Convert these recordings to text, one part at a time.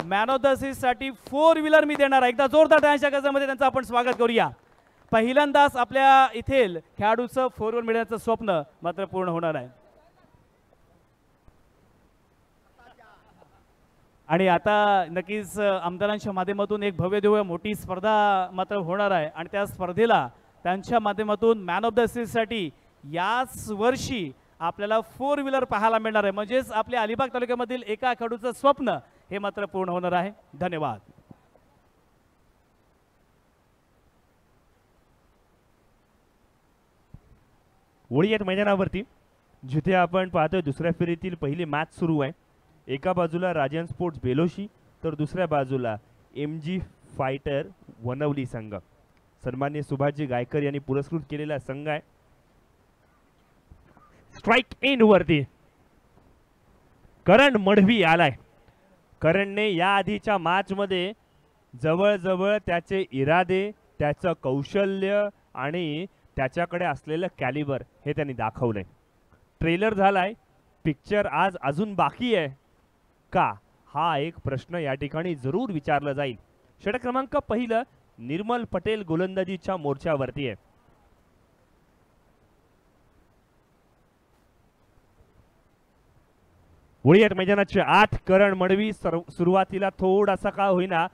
Man of the series साठी 4 wheeler मी देणार आहे. एकदा जोरदार टाळ्यांच्या गजरामध्ये त्यांचं आपण स्वागत करूया. पहिल्यांदाच आपल्या इथेल खेळाडूचं 4 व्हीलर मिळण्याचं स्वप्न मात्र पूर्ण होणार आहे. आणि आता नक्कीच आमदारांच्या माध्यमातून एक भव्य दिव्य मोठी स्पर्धा मात्र होणार आहे आणि त्या स्पर्धेला त्यांच्या माध्यमातून मॅन ऑफ द सीरीज साठी याच वर्षी आपल्याला 4 व्हीलर पाहायला मिळणार आहे. म्हणजेच आपल्या अलिबाग तालुक्यामधील एका खेळाडूचं स्वप्न हे मात्र पूर्ण होणार आहे. धन्यवाद. वळीयात मैदानावरती जिथे आपण पाहतोय दुसऱ्या फेरीतील पहिली मॅच सुरू आहे. एका बाजूला राजन स्पोर्ट्स बेलोशी तर दुसऱ्या बाजूला MG फायटर वनवली संघ. सन्माननीय सुभाषजी गायकर यांनी पुरस्कृत केलेला संघ आहे. स्ट्राइक इन वरती करण मढवी आलाय. करणने या आधीच्या मॅच मध्ये जवळजवळ त्याचे इरादे, त्याचं कौशल्य आणि त्याच्याकडे असलेलं कॅलिबर हे त्यांनी दाखवलंय. ट्रेलर झालाय, पिक्चर आज अजून बाकी आहे का हा एक प्रश्न या ठिकाणी जरूर विचारला जाईल. षटक क्रमांक पहिलं निर्मल पटेल गोलंदाजीच्या मोर्चावरती आहे. वळीयात मैदानाचे आत करण मडवी सुरुवातीला थोडासा का होईना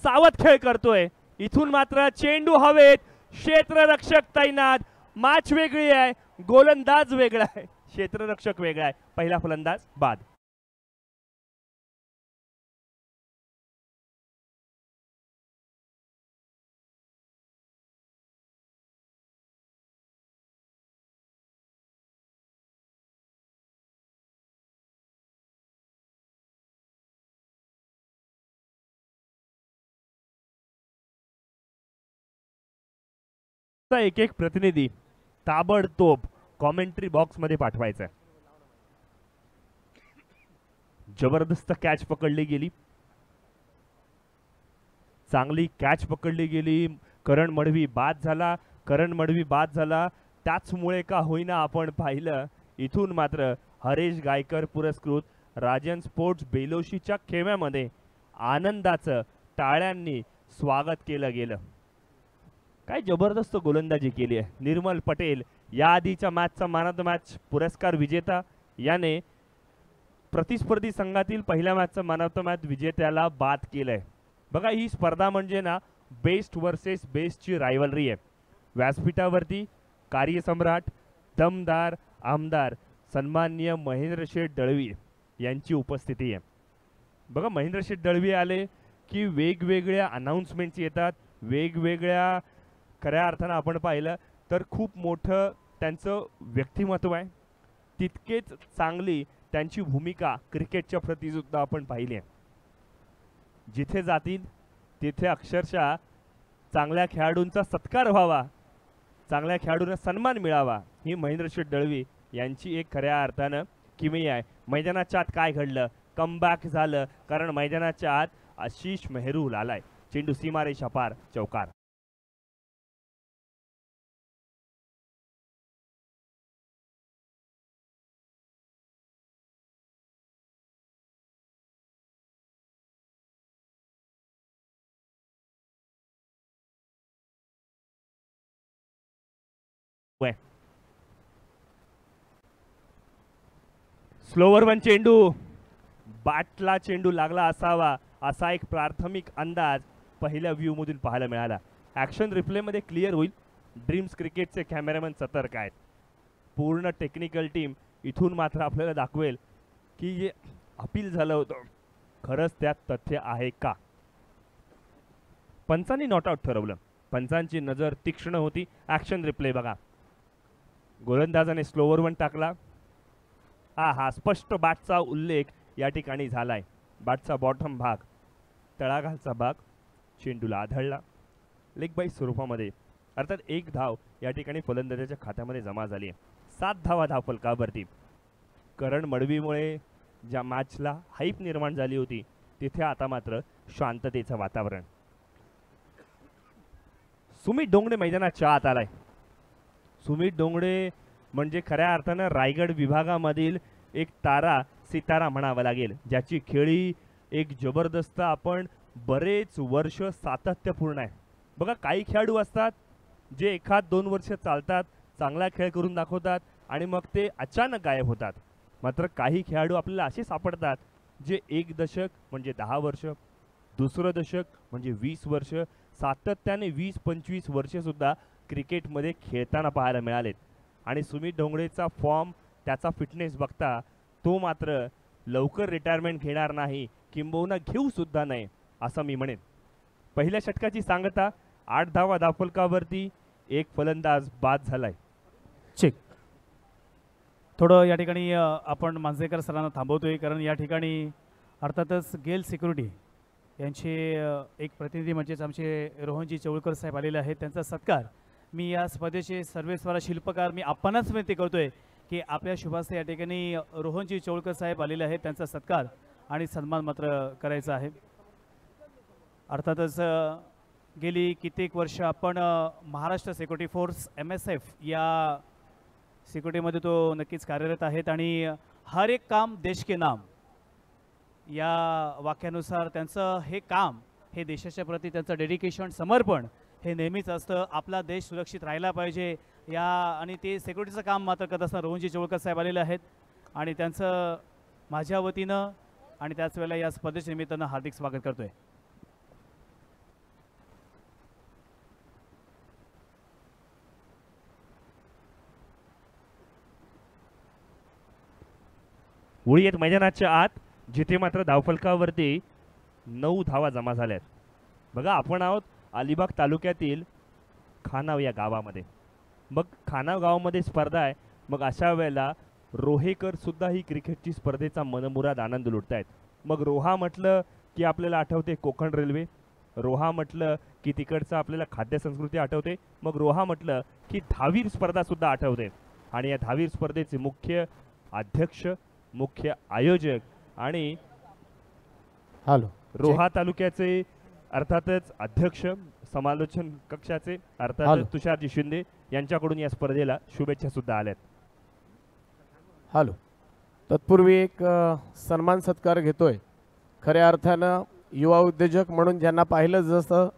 सावध खेळ करतोय. इथून मात्र चेंडू हवेत, क्षेत्ररक्षक तैनात. मॅच वेगळी आहे, गोलंदाज वेगळा आहे, क्षेत्ररक्षक वेगळा आहे. पहिला फलंदाज बाद. एक एक प्रतिनिधी ताबडतोब कॉमेंट्री बॉक्स मध्ये पाठवायचा. जबरदस्त कॅच पकडली गेली, चांगली कॅच पकडली गेली. करण मडवी बाद झाला, करण मडवी बाद झाला. त्याचमुळे का होईना आपण पाहिलं इथून मात्र हरेश गायकर पुरस्कृत राजन स्पोर्ट्स बेलोशीच्या खेम्यामध्ये आनंदाचं टाळ्यांनी स्वागत केलं गेलं. काय जबरदस्त गोलंदाजी केली आहे. निर्मल पटेल या आधीच्या मॅचचा मॅन ऑफ द मॅच पुरस्कार विजेता, याने प्रतिस्पर्धी संघातील पहिल्या मॅचचा मॅन ऑफ द मॅच विजेत्याला बाद केलंय. बघा ही स्पर्धा म्हणजे ना बेस्ट वर्सेस बेस्टची रायव्हलरी आहे. व्यासपीठावरती कार्यसम्राट, दमदार आमदार सन्माननीय महेंद्र शेठ दळवी यांची उपस्थिती आहे. बघा महेंद्र शेठ दळवी आले की वेगवेगळ्या अनाउन्समेंट्स येतात, वेगवेगळ्या खऱ्या अर्थानं आपण पाहिलं तर खूप मोठं त्यांचं व्यक्तिमत्व आहे. तितकेच चांगली त्यांची भूमिका क्रिकेटच्या प्रती सुद्धा आपण पाहिली आहे. जिथे जातील तिथे अक्षरशः चांगल्या खेळाडूंचा सत्कार व्हावा, चांगल्या खेळाडूंना सन्मान मिळावा, ही महेंद्र शेठ दळवी यांची एक खऱ्या अर्थानं किमया आहे. मैदानाच्या आत काय घडलं, कमबॅक झालं, कारण मैदानाच्या आत आशिष मेहरुल आलाय. चेंडू सीमारेषा पार, चौकार. स्लोवर वन चेंडू, बॅटला चेंडू लागला असावा असा एक प्राथमिक अंदाज पहिल्या व्ह्यू मधून पाहायला मिळाला. ऍक्शन रिप्ले मध्ये क्लिअर होईल. ड्रीम्स क्रिकेटचे कॅमेरामॅन सतर्क आहेत. पूर्ण टेक्निकल टीम इथून मात्र आपल्याला दाखवेल की जे अपील झालं होतं खरंच त्यात तथ्य आहे का. पंचांनी नॉट आउट ठरवलं. पंचांची नजर तीक्ष्ण होती. ऍक्शन रिप्ले बघा, गोलंदाजाने स्लोवर वन टाकला. हा स्पष्ट बॅटचा उल्लेख या ठिकाणी झालाय. बॅटचा बॉटम भाग, तळागालचा भाग चेंडूला आढळला. लेग बाय स्वरूपामध्ये अर्थात एक धाव या ठिकाणी फलंदाजाच्या खात्यामध्ये जमा झाली आहे. 7 धावा धावफलकावरती. करण मडवीमुळे ज्या मॅचला हाईप निर्माण झाली होती तिथे आता मात्र शांततेचं वातावरण. सुमित डोंगडे मैदानाच्या आत आलाय. सुमित डोंगडे म्हणजे खऱ्या अर्थानं रायगड विभागामधील एक तारा सितारा म्हणावा लागेल, ज्याची खेळी एक जबरदस्त आपण बरेच वर्ष सातत्यपूर्ण आहे. बघा काही खेळाडू असतात जे एखाद 2 वर्ष चालतात, चांगला खेळ करून दाखवतात आणि मग ते अचानक गायब होतात. मात्र काही खेळाडू आपल्याला असे सापडतात जे एक दशक म्हणजे 10 वर्ष, दुसरं दशक म्हणजे 20 वर्ष, सातत्याने 20-25 वर्षेसुद्धा क्रिकेटमध्ये खेळताना पाहायला मिळालेत. आणि सुमित ढोंगरेचा फॉर्म, त्याचा फिटनेस बघता तो मात्र लवकर रिटायरमेंट घेणार नाही, किंबहुना घेऊ सुद्धा नाही असं मी म्हणेन. पहिल्या षटकाची सांगता 8 धावा धावफलकावरती, एक फलंदाज बाद झालाय. चेक. थोडं या ठिकाणी आपण मांजरेकर सरांना थांबवतोय, कारण या ठिकाणी अर्थातच गेल सिक्युरिटी यांचे एक प्रतिनिधी म्हणजेच आमचे रोहनजी चौळकर साहेब आलेले आहेत. त्यांचा सत्कार मी या स्पर्धेचे सर्वेस्वरा शिल्पकार मी आपणच विनंती करतोय की आपल्या शुभास्ते या ठिकाणी रोहनजी चौळकर साहेब आलेले आहेत, त्यांचा सत्कार आणि सन्मान मात्र करायचा आहे. अर्थातच गेली कित्येक वर्ष आपण महाराष्ट्र सिक्युरिटी फोर्स MSF या सिक्युरिटीमध्ये तो नक्कीच कार्यरत आहेत आणि हर एक काम देश के नाम या वाक्यानुसार त्यांचं हे काम, हे देशाच्या प्रती त्यांचं डेडिकेशन, समर्पण हे नेहमीच असतं. आपला देश सुरक्षित राहिला पाहिजे या आणि ते सिक्युरिटीचं काम मात्र करत असताना रोहनजी चौळकर साहेब आलेले आहेत आणि त्यांचं माझ्या वतीनं आणि त्याच वेळेला या स्पर्धेच्या निमित्तानं हार्दिक स्वागत करतोय. उळीयत मैदानाच्या आत, जिथे मात्र धावफलकावरती 9 धावा जमा झाल्यात. बघा आपण आहोत अलिबाग तालुक्यातील खानाव या गावामध्ये. मग खानाव गावामध्ये स्पर्धा आहे. मग अशा वेळेला रोहेकर सुद्धा ही क्रिकेटची स्पर्धेचा मनमुराद आनंद लुटतायत. मग रोहा म्हटलं की आपल्याला आठवते कोकण रेल्वे, रोहा म्हटलं की तिकडचं आपल्याला खाद्य संस्कृती आठवते, मग रोहा म्हटलं की धावीर स्पर्धा सुद्धा आठवते. आणि या धावीर स्पर्धेचे मुख्य अध्यक्ष, मुख्य आयोजक आणि रोहा तालुक्याचे अर्थातच अध्यक्ष, समालोचन कक्षाचे अर्थातच तुषारजी शिंदे यांच्याकडून या स्पर्धेला शुभेच्छा सुद्धा आल्यात. तत्पूर्वी एक सन्मान सत्कार घेतोय. खऱ्या अर्थानं युवा उद्योजक म्हणून ज्यांना पाहिलं जसं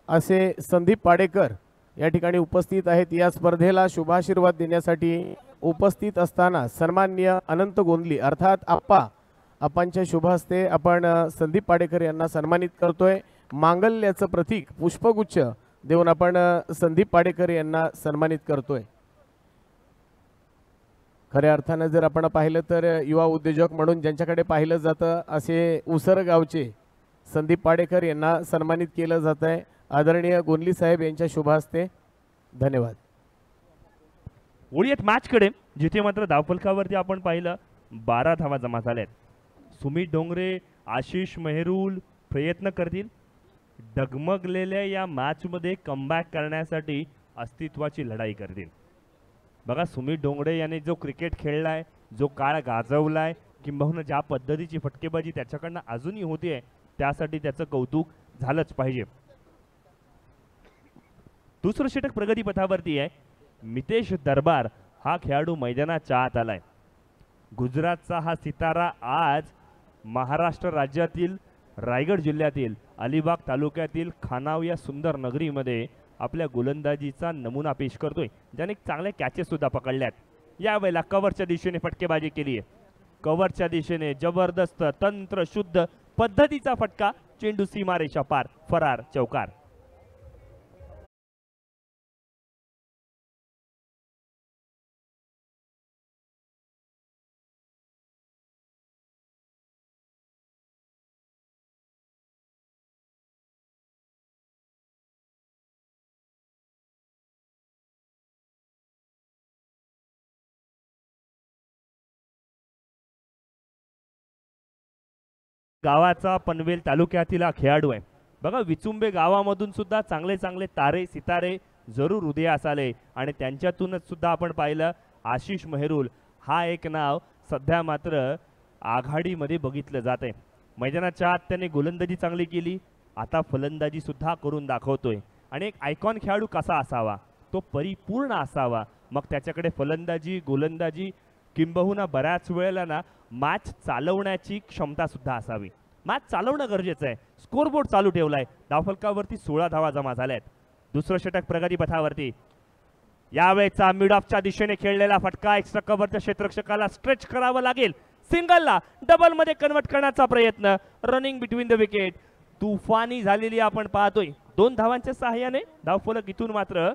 असे संदीप पाडेकर या ठिकाणी उपस्थित आहेत. या स्पर्धेला शुभाशीर्वाद देण्यासाठी उपस्थित असताना सन्माननीय अनंत गोंदली अर्थात आप्पांच्या शुभ हस्ते आपण संदीप पाडेकर यांना सन्मानित करतोय. मांगल्याचं प्रतीक पुष्पगुच्छ देऊन आपण संदीप पाडेकर यांना सन्मानित करतोय. खऱ्या अर्थानं जर आपण पाहिलं तर युवा उद्योजक म्हणून ज्यांच्याकडे पाहिलं जातं असे उसर गावचे संदीप पाडेकर यांना सन्मानित केलं जात आहे. आदरणीय गोंदली साहेब यांच्या शुभ हस्ते. धन्यवाद. ओळीत मॅचकडे, जिथे मात्र धावफलकावरती आपण पाहिलं 12 धावा जमा झाल्यात. सुमित ढोंगरे, आशिष मेहरुल प्रयत्न करतील. डगमगलेल्या या मॅचमध्ये कमबॅक करण्यासाठी अस्तित्वाची लढाई करतील. बघा सुमित ढोंगरे याने जो क्रिकेट खेळलाय, जो काळ गाजवलाय, किंबहुना ज्या पद्धतीची फटकेबाजी त्याच्याकडनं अजूनही होते, त्यासाठी त्याचं कौतुक झालंच पाहिजे. दुसरं षटक प्रगतीपथावरती आहे. मितेश दरबार हा खेळाडू मैदानाच्या आत आलाय. गुजरातचा हा सितारा आज महाराष्ट्र राज्यातील रायगड जिल्ह्यातील अलिबाग तालुक्यातील खानाव या सुंदर नगरीमध्ये आपल्या गोलंदाजीचा नमुना पेश करतोय, ज्याने चांगल्या कॅचेस सुद्धा पकडल्यात. यावेळेला कव्हरच्या दिशेने फटकेबाजी केली आहे. कव्हरच्या दिशेने जबरदस्त तंत्र शुद्ध पद्धतीचा फटका, चेंडू सीमारेषा पार, फरार, चौकार. गावाचा पनवेल तालुक्यातील हा खेळाडू आहे. बघा विचुंबे गावामधून सुद्धा चांगले चांगले तारे सितारे जरूर उदयास आले आणि त्यांच्यातूनच सुद्धा आपण पाहिलं आशिष मेहरुल हा एक नाव सध्या मात्र आघाडीमध्ये बघितलं जात आहे. मैदानाच्या आत त्याने गोलंदाजी चांगली केली, आता फलंदाजी सुद्धा करून दाखवतोय. आणि एक आयकॉन खेळाडू कसा असावा, तो परिपूर्ण असावा. मग त्याच्याकडे फलंदाजी, गोलंदाजी, किंबहुना बऱ्याच वेळेला ना मॅच चालवण्याची क्षमता सुद्धा असावी. मॅच चालवणं गरजेचं आहे. स्कोरबोर्ड चालू ठेवलाय. धावफलकावरती 16 धावा जमा झाल्यात. दुसरं षटक प्रगती पथावरती. यावेळेचा मिड ऑफच्या दिशेने खेळलेला फटका एक्स्ट्रा कव्हरच्या क्षेत्ररक्षकाला स्ट्रेच करावं लागेल. सिंगलला डबल मध्ये कन्वर्ट करण्याचा प्रयत्न. रनिंग बिटवीन द विकेट तुफानी झालेली आपण पाहतोय. 2 धावांच्या सहाय्याने धावफलक इथून मात्र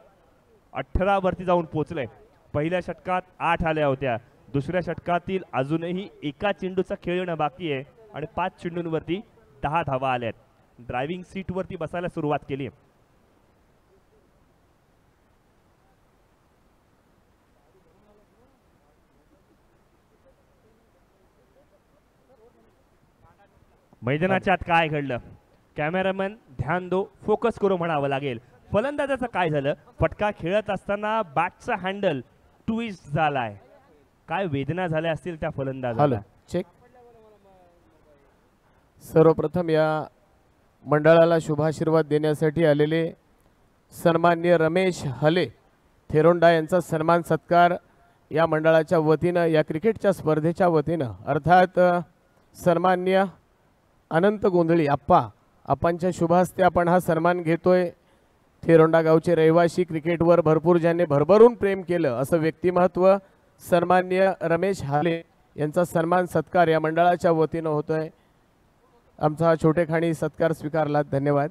18 वरती जाऊन पोहोचले. पहिल्या षटकात 8 आल्या होत्या. दुसऱ्या षटकातील अजूनही एका चेंडूचा खेळणं बाकी आहे आणि 5 चेंडूंवरती 10 धावा आल्यात. ड्रायव्हिंग सीट वरती बसायला सुरुवात केली. मैदानाच्या आत काय घडलं? कॅमेरामॅन ध्यान दो, फोकस करू म्हणावं लागेल. फलंदाजाचं काय झालं? फटका खेळत असताना बॅटचा हँडल ट्विस्ट झालाय. काय वेदना झाल्या असतील त्या फलंदाजाला. चेक. सर्वप्रथम या मंडळाला शुभाशीर्वाद देण्यासाठी आलेले सन्माननीय रमेश हले थेरोंडा यांचा सन्मान सत्कार या मंडळाच्या वतीनं, या क्रिकेटच्या स्पर्धेच्या वतीनं, अर्थात सन्माननीय अनंत गोंधळी आप्पांच्या शुभहस्ते आपण हा सन्मान घेतोय. थेरोंडा गावचे रहिवासी, क्रिकेटवर भरपूर ज्यांनी भरभरून प्रेम केलं असं व्यक्तिमत्व सन्माननीय रमेश हाले यांचा सन्मान सत्कार या मंडळाच्या वतीनं होतोय. आमचा छोटेखानी सत्कार स्वीकारला, धन्यवाद.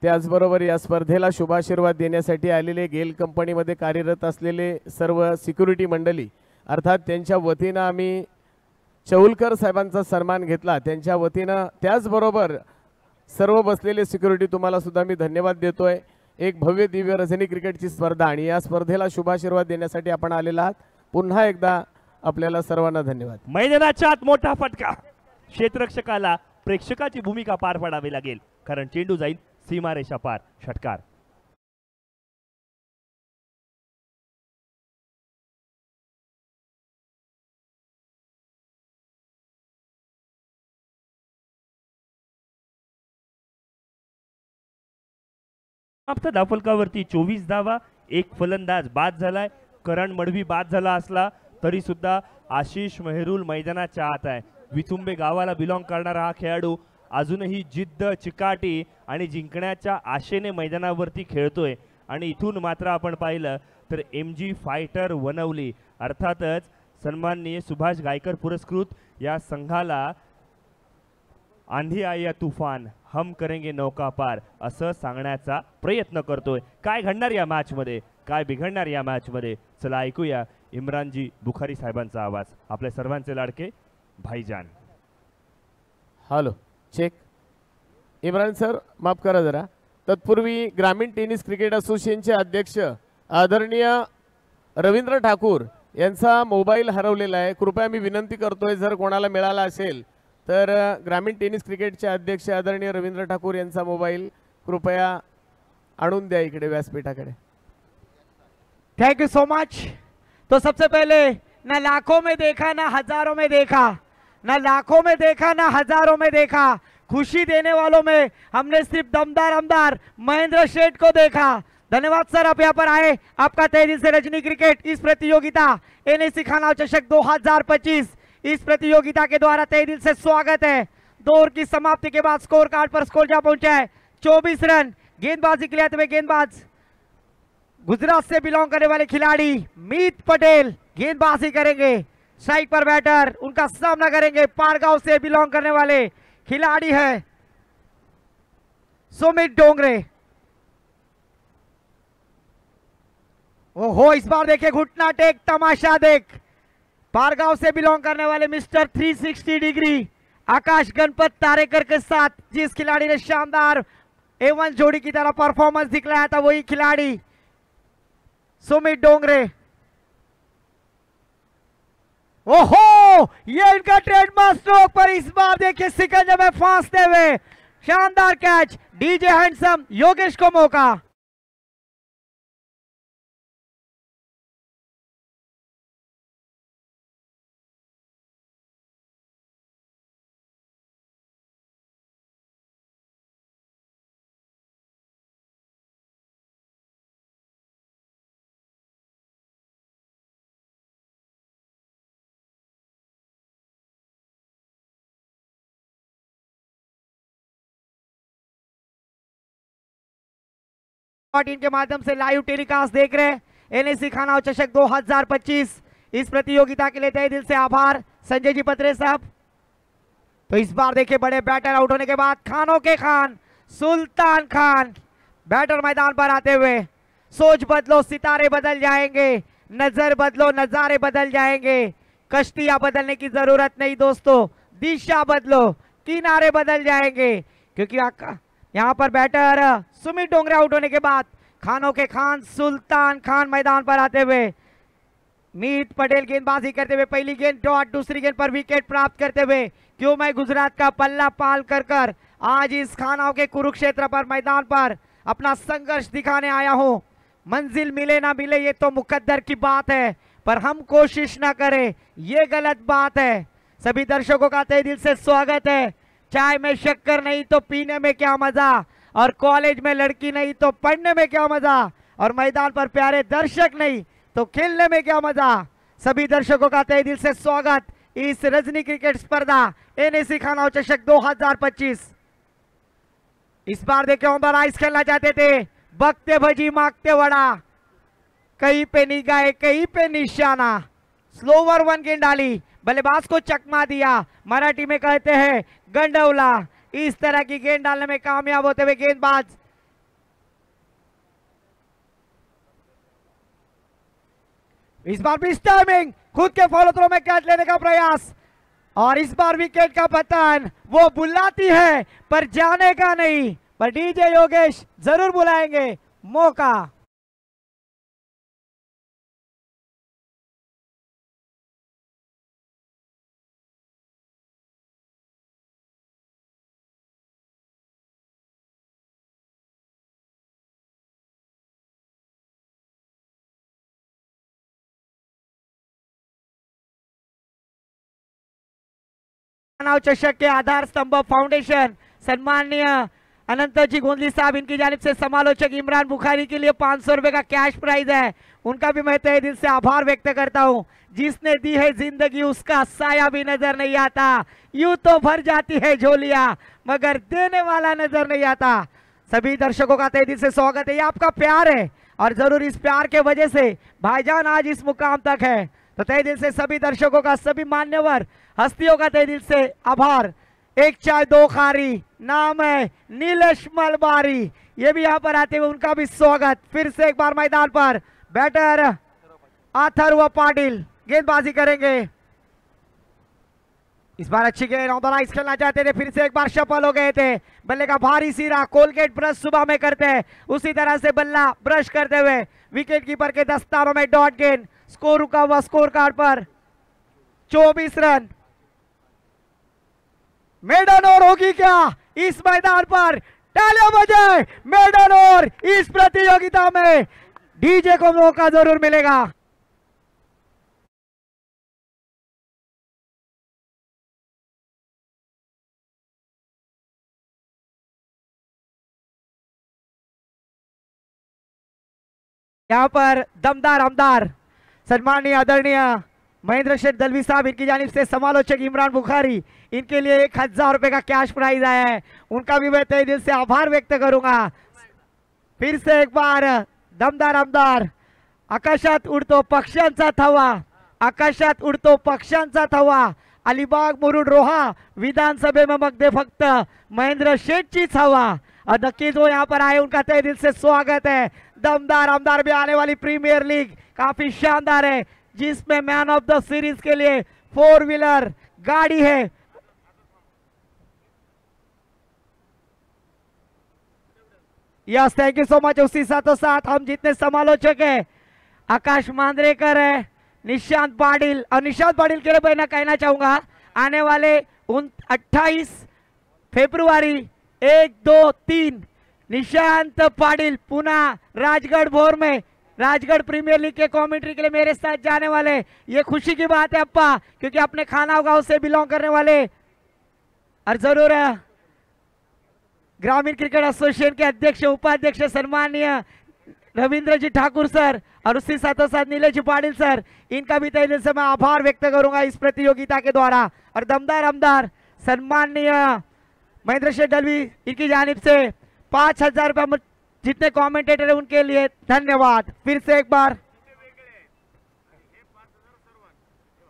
त्याचबरोबर या स्पर्धेला शुभाशीर्वाद देण्यासाठी आलेले गेल कंपनीमध्ये कार्यरत असलेले सर्व सिक्युरिटी मंडळी, अर्थात त्यांच्या वतीनं आम्ही चौलकर साहेबांचा सन्मान घेतला. त्यांच्या वतीनं त्याचबरोबर सर्व बसलेले सिक्युरिटी तुम्हाला सुद्धा मी धन्यवाद देतोय. एक भव्य दिव्य रजनी क्रिकेटची स्पर्धा आणि या स्पर्धेला शुभाशीर्वाद देण्यासाठी आपण आलेला आहात. पुन्हा एकदा आपल्याला सर्वांना धन्यवाद. मैदानाच्या आत मोठा फटका. क्षेत्ररक्षकाला प्रेक्षकाची भूमिका पार पाडावी लागेल, कारण चेंडू जाईल सीमारेषा पार. षटकार. धावफलकावरती 24 धावा. एक फलंदाज बाद झालाय. करण मडवी बाद झाला असला तरी सुद्धा आशिष मेहरुल मैदानाच्या आत आहे. विचुंबे गावाला बिलॉंग करणारा हा खेळाडू अजूनही जिद्द, चिकाटी आणि जिंकण्याच्या आशेने मैदानावरती खेळतोय. आणि इथून मात्र आपण पाहिलं तर MG फायटर वनवली, अर्थातच सन्माननीय सुभाष गायकर पुरस्कृत या संघाला आंधी आया तूफान, हम करेंगे नौका पार असं सांगण्याचा प्रयत्न करतोय. काय घडणार या मॅच मध्ये, काय बिघडणार या मॅच मध्ये, चला ऐकूया इम्रानजी बुखारी साहेबांचा आवाज. आपल्या सर्वांचे लाडके भाईजान. Hello, check. इम्रान सर माफ करा जरा. तत्पूर्वी ग्रामीण टेनिस क्रिकेट असोसिएशनचे अध्यक्ष आदरणीय रवींद्र ठाकूर यांचा मोबाईल हरवलेला आहे. कृपया मी विनंती करतोय, जर कोणाला मिळाला असेल तर ग्रामीण टेनिस क्रिकेटचे अध्यक्ष आदरणीय रवींद्र ठाकूर यांचा मोबाईल कृपया आणून द्या इकडे व्यासपीठाकडे. Thank you so much. तो सबसे पहले ना लाखों में देखा ना हजारों में देखा, ना लाखों में देखा ना हजारों में देखा, खुशी देने वालों में हमने सिर्फ दमदार आमदार महेंद्र शेठ को देखा. धन्यवाद सर, आप यहाँ पर आए. आपका तहे दिल से रजनी क्रिकेट इस प्रतियोगिता NSC खानाव चषक 2025 इस प्रतियोगिता के द्वारा तहे दिल से स्वागत है. दौर की समाप्ति के बाद स्कोर कार्ड पर स्कोर जा पहुंचा है 24 रन. गेंदबाजी के लिए गेंदबाज गुजरात से बिलोंग करने वाले खिलाड़ी मीत पटेल गेंदबाजी करेंगे. स्ट्राइक पर बैटर उनका सामना करेंगे पारगांव से बिलोंग करने वाले खिलाड़ी है सुमित डोंगरे. ओहो, इस बार देखे घुटना टेक, तमाशा देख. पारगांव से बिलोंग करने वाले मिस्टर 360 डिग्री आकाश गणपत तारेकर के साथ जिस खिलाड़ी ने शानदार A1 जोड़ी की तरह परफॉर्मेंस दिखलाया था वही खिलाड़ी सुमित डोंगरे. ओहो, ये इनका ट्रेडमार्क स्ट्रोक पर इस बार देखिए सिकंजे में फांसते हुए शानदार कैच. डीजे हैंडसम योगेश को मौका. के माध्यम से लाइव टेलीकास्ट देख रहे हैं एनएससी खानाव चषक 2025। इस प्रतियोगिता के लिए तहे दिल से आभार संजय जी पत्रे साहब। तो इस बार देखिए बड़े बैटर आउट होने के बाद खानों के खान सुल्तान खान बैटर मैदान पर आते हुए, सोच बदलो सितारे बदल जाएंगे, नजर बदलो नजारे बदल जाएंगे, कश्तियां बदलने की जरूरत नहीं दोस्तों, दिशा बदलो किनारे बदल जाएंगे। क्योंकि यहाँ पर बैटर सुमित डोंगरे आउट होने के बाद खानों के खान सुल्तान खान मैदान पर आते हुए, मीत पटेल गेंदबाजी करते हुए पहली गेंद डॉट, दूसरी गेंद पर विकेट प्राप्त करते हुए क्यों मैं गुजरात का पल्ला पाल कर आज इस खानाओं के कुरुक्षेत्र पर मैदान पर अपना संघर्ष दिखाने आया हूं। मंजिल मिले ना मिले ये तो मुकद्दर की बात है, पर हम कोशिश ना करें ये गलत बात है। सभी दर्शकों का तहे दिल से स्वागत है। चाय में शक्कर नहीं तो पीने में क्या मजा, और कॉलेज में लड़की नहीं तो पढ़ने में क्या मजा, और मैदान पर प्यारे दर्शक नहीं तो खेलने में क्या मजा। सभी दर्शकों का तहे दिल से स्वागत इस रजनी क्रिकेट स्पर्धा एनएससी खानाव चषक 2025। इस बार देखे ओमर आइस खेलना चाहते थे, बकते भजी मांगते वड़ा, कहीं पे निगाह कहीं पे निशाना, स्लोवर वन गेंद डाली, बल्लेबाज को चकमा दिया, मराठी में कहते हैं गंडौला। इस तरह की गेंद डालने में कामयाब होते हुए गेंदबाज इस बार भी टाइमिंग खुद के फॉलो थ्रो में कैच लेने का प्रयास, और इस बार विकेट का पतन। वो बुलाती है पर जाने का नहीं, पर डीजे योगेश जरूर बुलाएंगे मौका। चषक के आधार स्तंभ फाउंडेशन सम्माननीय अनंतजी गोंदली साहब, इनकी जानिब से समालोचक इमरान बुखारी के लिए 500 रुपए का कैश प्राइज है। उनका भी मैं तहे दिल से आभार व्यक्त करता हूं। जिसने दी है जिंदगी उसका साया भी नजर नहीं आता, यूं तो भर जाती है झोलियां मगर देने वाला नजर नहीं आता। सभी दर्शकों का तहे दिल से स्वागत है। ये आपका प्यार है और जरूर इस प्यार के वजह से भाईजान आज इस मुकाम तक है। तो तहे दिल से सभी दर्शकों का, सभी मान्यवर हस्तियों का तहे दिल से आभार। एक चाय दो खारी, नाम है नीलेश मलबारी, ये भी यहाँ पर आते हुए उनका भी स्वागत। फिर से एक बार मैदान पर बैटर अथर्व पाटिल गेंदबाजी करेंगे। इस बार अच्छी गेंद ऑनलाइज खेलना चाहते थे, फिर से एक बार सफल हो गए थे। बल्ले का भारी सिरा कोलगेट ब्रश सुबह में करते हैं, उसी तरह से बल्ला ब्रश करते हुए विकेट कीपर के दस्तानों में डॉट गेंद। स्कोर रुका हुआ स्कोर कार्ड पर 24 रन। मेडन ओवर होगी क्या इस मैदान पर? तालियां बजाए मेडन ओवर इस प्रतियोगिता में, डीजे को मौका जरूर मिलेगा। यहां पर दमदार आमदार सम्माननीय आदरणीय महेंद्र शेठ दलवी साहब, इनकी जानिब से समालोचक इमरान बुखारी, इनके लिए 1000 रुपए का कैश प्राइज आया है। उनका भी मैं तहे दिल से आभार व्यक्त करूंगा। फिर से एक बार दमदार आमदार, आकाशात उडतो पक्ष्यांचा थवा, आकाशात उडतो पक्ष्यांचा थवा, अलिबाग मुरुड रोहा विधानसभेमध्ये फक्त महेंद्र शेठचीच हवा। और नक्कीच वो यहाँ पर आए, उनका तहे दिल से स्वागत है। दमदार आमदार भी आने वाली प्रीमियर लीग काफी शानदार है, जिसमें मैन ऑफ द सीरीज के लिए 4 व्हीलर गाड़ी है। Yes, thank you so much. उसी साथों साथ हम जितने समालोचक है, आकाश मांद्रेकर है, निशांत पाटिल, और निशांत पाटिल के लिए मैं कहना चाहूंगा आने वाले 28 फरवरी 1, 2, 3 निशांत पाटिल पुनः राजगढ़ भोर में राजगढ़ प्रीमियर लीग के कमेंट्री के लिए मेरे साथ जाने वाले। ये खुशी की बात है अप्पा, क्योंकि अपने खानाव गांव से बिलोंग करने वाले, और जरूर ग्रामीण क्रिकेट एसोसिएशन के अध्यक्ष उपाध्यक्ष सम्माननीय रविंद्र जी ठाकुर सर, और उसी साथों साथ नीलेश पाटिल सर, इनका भी तहे दिल से मैं आभार व्यक्त करूंगा इस प्रतियोगिता के द्वारा। और दमदार आमदार सम्माननीय महेंद्र शेठ दलवी, इनकी जानिब से 5000 रुपया जितने कमेंटेटर है उनके लिए धन्यवाद। फिर से एक बार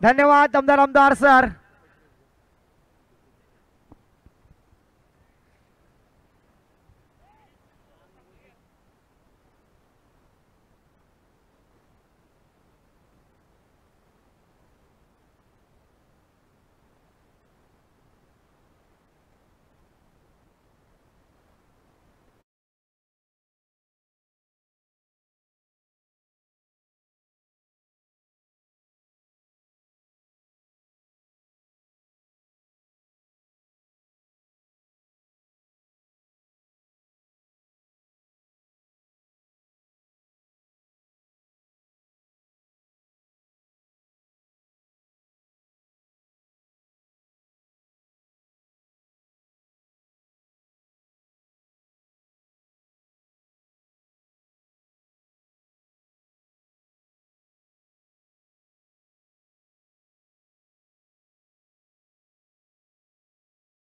धन्यवाद दमदार आमदार सर।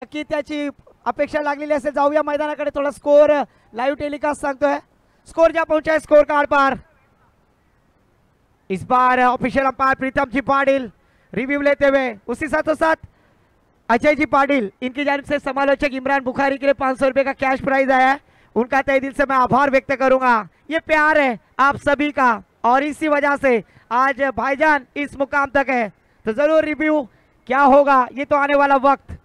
की त्याची अपेक्षा लागलेली असेल। जाऊया मैदानाकडे, थोड़ा स्कोर लाइव टेलीकास्ट सांगतोय। स्कोर जा पहुंचा है स्कोर कार्ड पर। इस बार ऑफिशियल अंपायर प्रीतम जी पाटिल रिव्यू लेते हुए, उसी साथों साथ अजय जी पाटिल, इनकी जानिब से समालोचक इमरान बुखारी के लिए 500 रुपए का कैश प्राइज आया है। उनका तहे दिल से मैं आभार व्यक्त करूंगा। ये प्यार है आप सभी का और इसी वजह से आज भाईजान इस मुकाम तक है। तो जरूर रिव्यू क्या होगा ये तो आने वाला वक्त।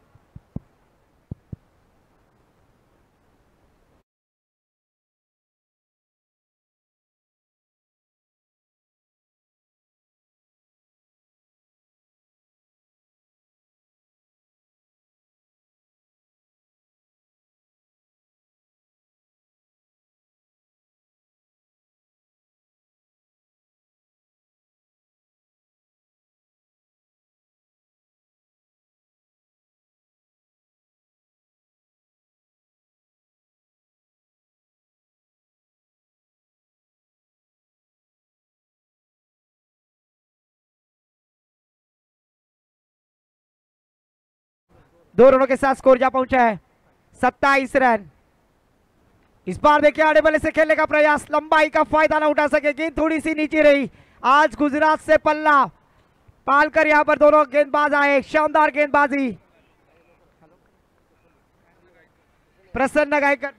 दो रनों के साथ स्कोर जा पहुंचा है 27 रन। इस बार देखिए आड़े बल्ले से खेलने का प्रयास, लंबाई का फायदा ना उठा सके, गेंद थोड़ी सी नीचे रही। आज गुजरात से पल्ला पालकर यहां पर दोनों गेंदबाज आए, शानदार गेंदबाजी। प्रसन्न गायकर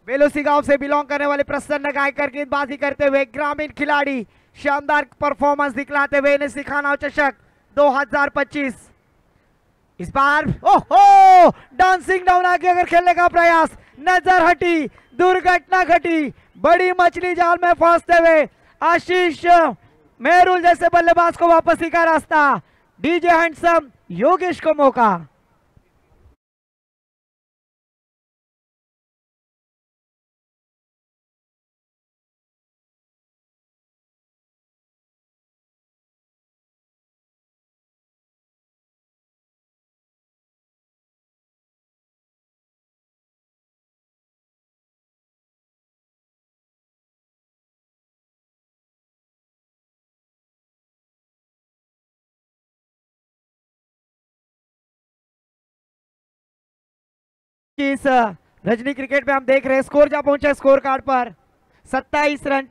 बेलोसी गांव से बिलोंग करने वाले प्रसन्न गायकर गेंदबाजी करते हुए ग्रामीण खिलाड़ी शानदार परफॉर्मेंस दिखलाते हुए इन्हें सिखाना चषक 2025। इस बार ओहो डांसिंग डाउन आगे अगर खेलने का प्रयास, नजर हटी, दुर्घटना घटी, बड़ी मछली जाल में फंसते हुए आशीष मेहरुल जैसे बल्लेबाज को वापसी का रास्ता। डीजे हैंडसम योगेश को मौका। इस रजनी क्रिकेट में हम देख रहे हैं स्कोर जा पहुंचा स्कोर कार्ड पर 27 रन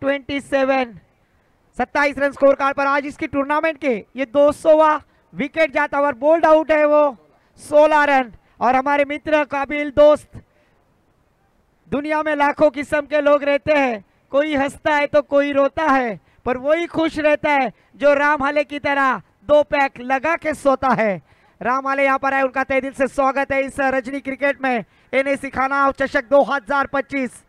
27 रन स्कोर कार्ड पर। आज इसकी टूर्नामेंट के ये 200वां विकेट जाता और बोल्ड आउट है वो 16 रन। और हमारे मित्र काबिल दोस्त, दुनिया में लाखों किस्म के लोग रहते हैं, कोई हंसता है तो कोई रोता है, पर वही खुश रहता है जो राम हले की तरह 2 पैक लगा के सोता है। राम वाले यहाँ पर है, उनका तहे दिल से स्वागत है इस रजनी क्रिकेट में। इन्हें सिखाना चषक 2025।